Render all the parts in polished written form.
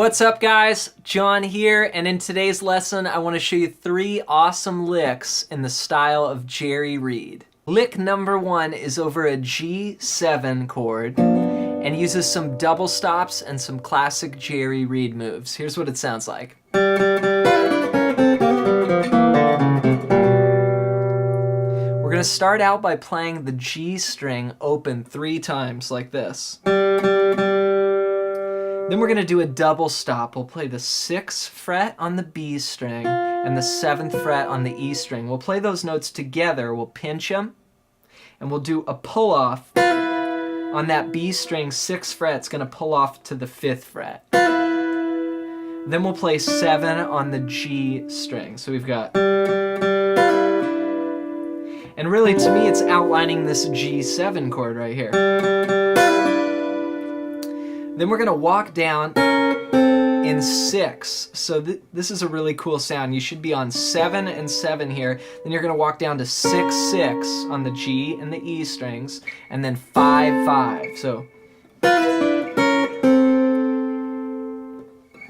What's up guys, John here, and in today's lesson I want to show you 3 awesome licks in the style of Jerry Reed. Lick number 1 is over a G7 chord and uses some double stops and some classic Jerry Reed moves. Here's what it sounds like. We're going to start out by playing the G string open 3 times like this. Then we're going to do a double stop. We'll play the 6th fret on the B string and the 7th fret on the E string. We'll play those notes together. We'll pinch them and we'll do a pull off on that B string 6th fret. It's going to pull off to the 5th fret. Then we'll play 7 on the G string. So we've got, and really to me it's outlining this G7 chord right here. Then we're going to walk down in 6. So this is a really cool sound. You should be on 7 and 7 here. Then you're going to walk down to 6, 6 on the G and the E strings, and then 5, 5. So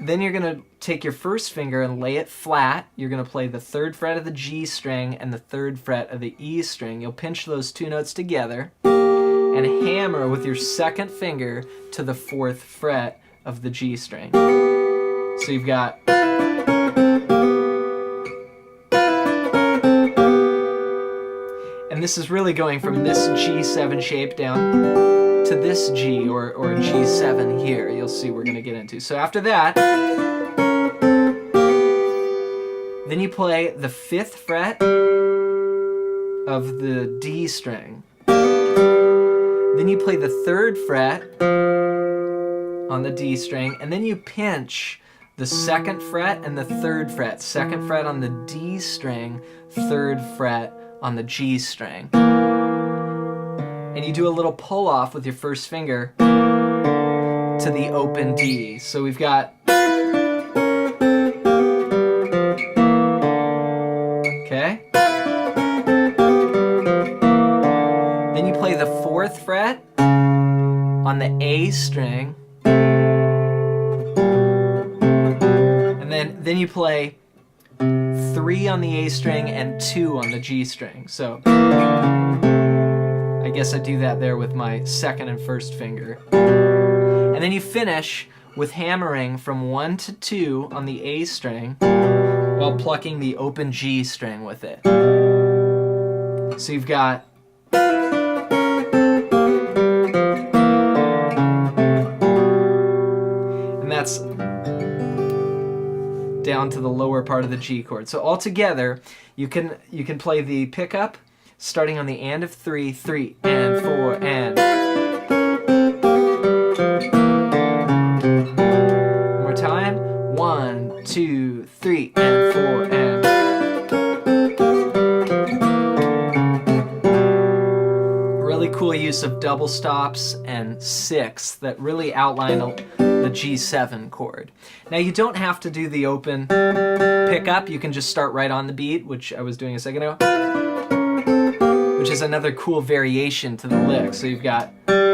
then you're going to take your first finger and lay it flat. You're going to play the 3rd fret of the G string and the 3rd fret of the E string. You'll pinch those 2 notes together and hammer with your 2nd finger to the 4th fret of the G string. So you've got, and this is really going from this G7 shape down to this G or G7 here. You'll see we're going to get into. So after that, then you play the 5th fret of the D string. Then you play the 3rd fret on the D string, and then you pinch the 2nd fret and the 3rd fret. 2nd fret on the D string, 3rd fret on the G string. And you do a little pull off with your first finger to the open D. So we've got, okay? Then you play the 4th fret on the A string, and then you play 3 on the A string and 2 on the G string. So I guess I do that there with my 2nd and 1st finger. And then you finish with hammering from 1 to 2 on the A string while plucking the open G string with it. So you've got, that's down to the lower part of the G chord. So all together, you can play the pickup starting on the and of 3, 3 and 4 and. One more time. 1, 2, 3 and 4 and. Really cool use of double stops and 6 that really outline the G7 chord. Now you don't have to do the open pickup. You can just start right on the beat, which I was doing a second ago, which is another cool variation to the lick. So you've got, and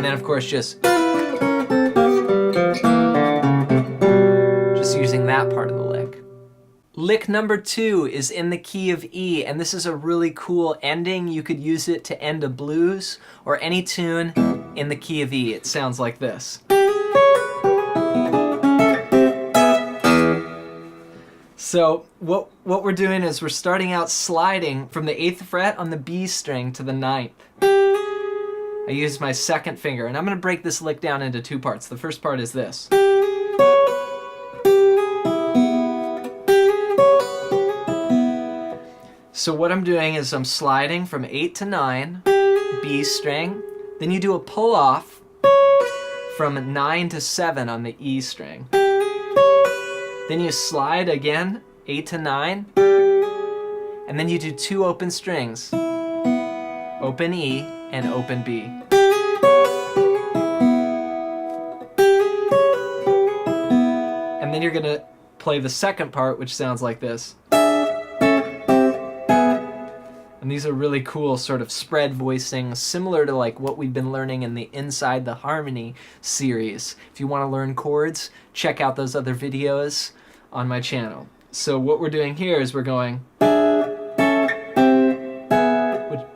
then of course just using that part of the lick. Lick number 2 is in the key of E, and this is a really cool ending. You could use it to end a blues or any tune in the key of E. It sounds like this. So what we're doing is we're starting out sliding from the 8th fret on the B string to the 9th. I use my 2nd finger, and I'm going to break this lick down into 2 parts. The first part is this. So what I'm doing is I'm sliding from 8 to 9, B string, then you do a pull off from 9 to 7 on the E string. Then you slide again, 8 to 9, and then you do 2 open strings, open E and open B. And then you're going to play the second part, which sounds like this. And And these are really cool sort of spread voicing, similar to like what we've been learning in the Inside the Harmony series. If you want to learn chords, check out those other videos on my channel. So what we're doing here is we're going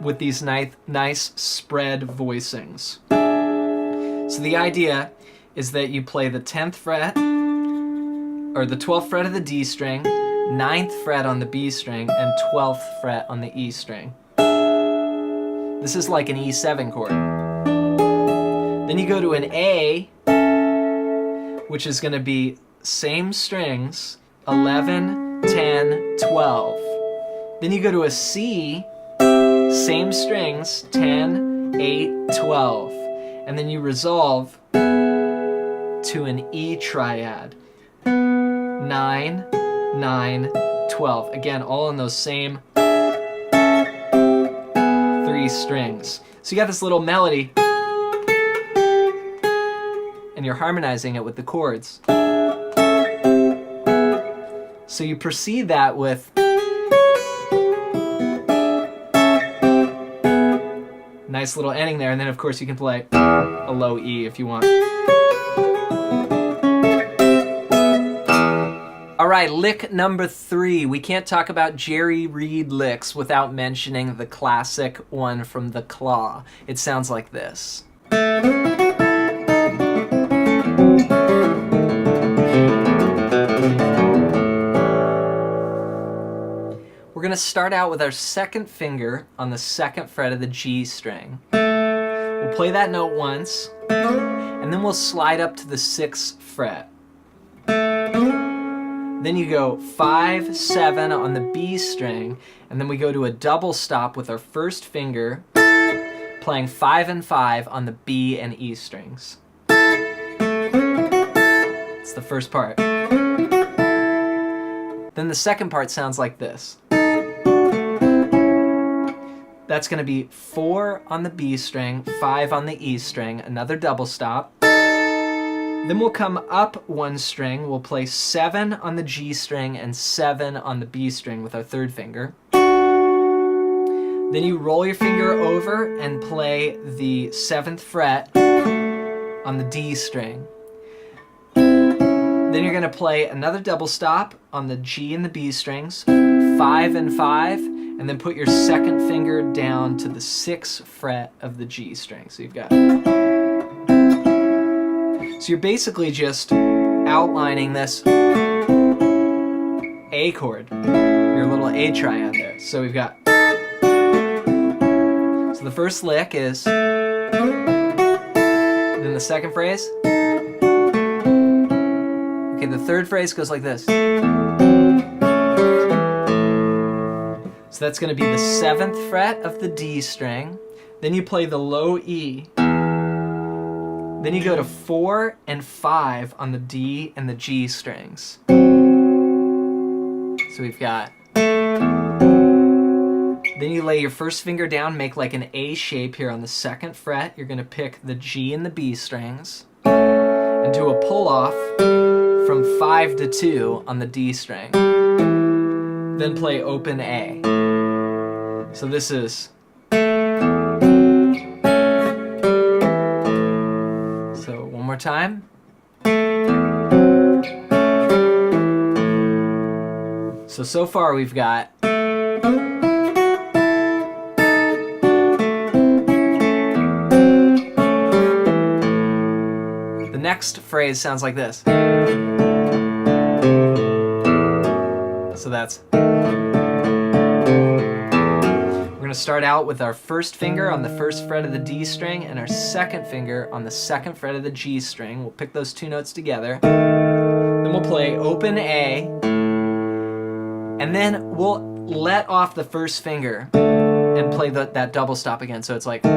with these nice spread voicings. So the idea is that you play the 10th fret, or the 12th fret of the D string, 9th fret on the B string, and 12th fret on the E string. This is like an E7 chord. Then you go to an A, which is going to be same strings, 11, 10, 12. Then you go to a C, same strings, 10, 8, 12. And then you resolve to an E triad, 9, 9, 12. Again, all in those same 3 strings. So you got this little melody, and you're harmonizing it with the chords. So you proceed that with nice little ending there, and then of course you can play a low E if you want. Alright, lick number 3. We can't talk about Jerry Reed licks without mentioning the classic one from The Claw. It sounds like this. We're going to start out with our second finger on the 2nd fret of the G string. We'll play that note once, and then we'll slide up to the 6th fret. Then you go 5, 7 on the B string, and then we go to a double stop with our first finger, playing 5 and 5 on the B and E strings. It's the first part. Then the second part sounds like this. That's going to be 4 on the B string, 5 on the E string, another double stop. Then we'll come up 1 string, we'll play 7 on the G string and 7 on the B string with our 3rd finger. Then you roll your finger over and play the 7th fret on the D string. Then you're going to play another double stop on the G and the B strings, 5 and 5, and then put your 2nd finger down to the 6th fret of the G string. So you've got... So you're basically just outlining this A chord, your little A triad there. So we've got... So the first lick is... Then the second phrase... Okay, the third phrase goes like this. So that's going to be the 7th fret of the D string. Then you play the low E. Then you go to 4 and 5 on the D and the G strings. So we've got... Then you lay your first finger down, make like an A shape here on the 2nd fret. You're going to pick the G and the B strings and do a pull-off from 5 to 2 on the D string. Then play open A. So this is... So one more time. So far we've got... The next phrase sounds like this. So that's... We're going to start out with our first finger on the 1st fret of the D string and our 2nd finger on the 2nd fret of the G string. We'll pick those 2 notes together. Then we'll play open A. And then we'll let off the first finger and play that double stop again. So it's like... And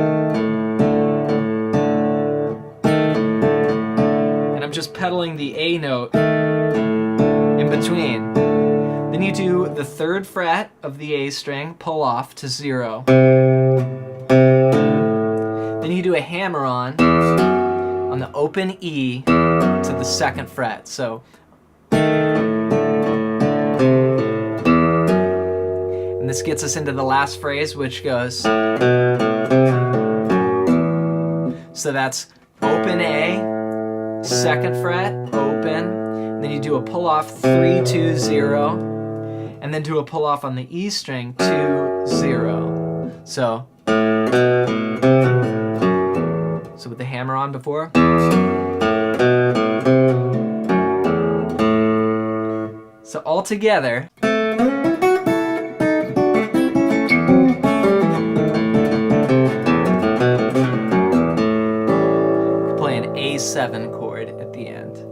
I'm just pedaling the A note in between. Then you do the 3rd fret of the A string, pull off to 0. Then you do a hammer-on the open E to the 2nd fret. So... And And this gets us into the last phrase, which goes. So that's open A, 2nd fret, open. Then you do a pull off 3, 2, 0, and then do a pull off on the E string 2, 0. So with the hammer on before. So all together. Play an A7 chord at the end.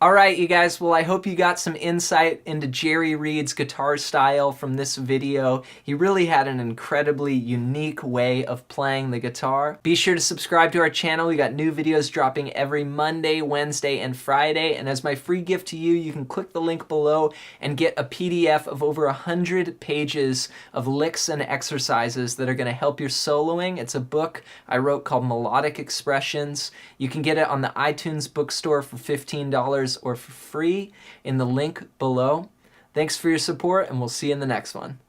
All right, you guys, well, I hope you got some insight into Jerry Reed's guitar style from this video. He really had an incredibly unique way of playing the guitar. Be sure to subscribe to our channel. We got new videos dropping every Monday, Wednesday, and Friday. And as my free gift to you, you can click the link below and get a PDF of over 100 pages of licks and exercises that are gonna help your soloing. It's a book I wrote called Melodic Expressions. You can get it on the iTunes bookstore for $15 or for free in the link below. Thanks for your support, and we'll see you in the next one.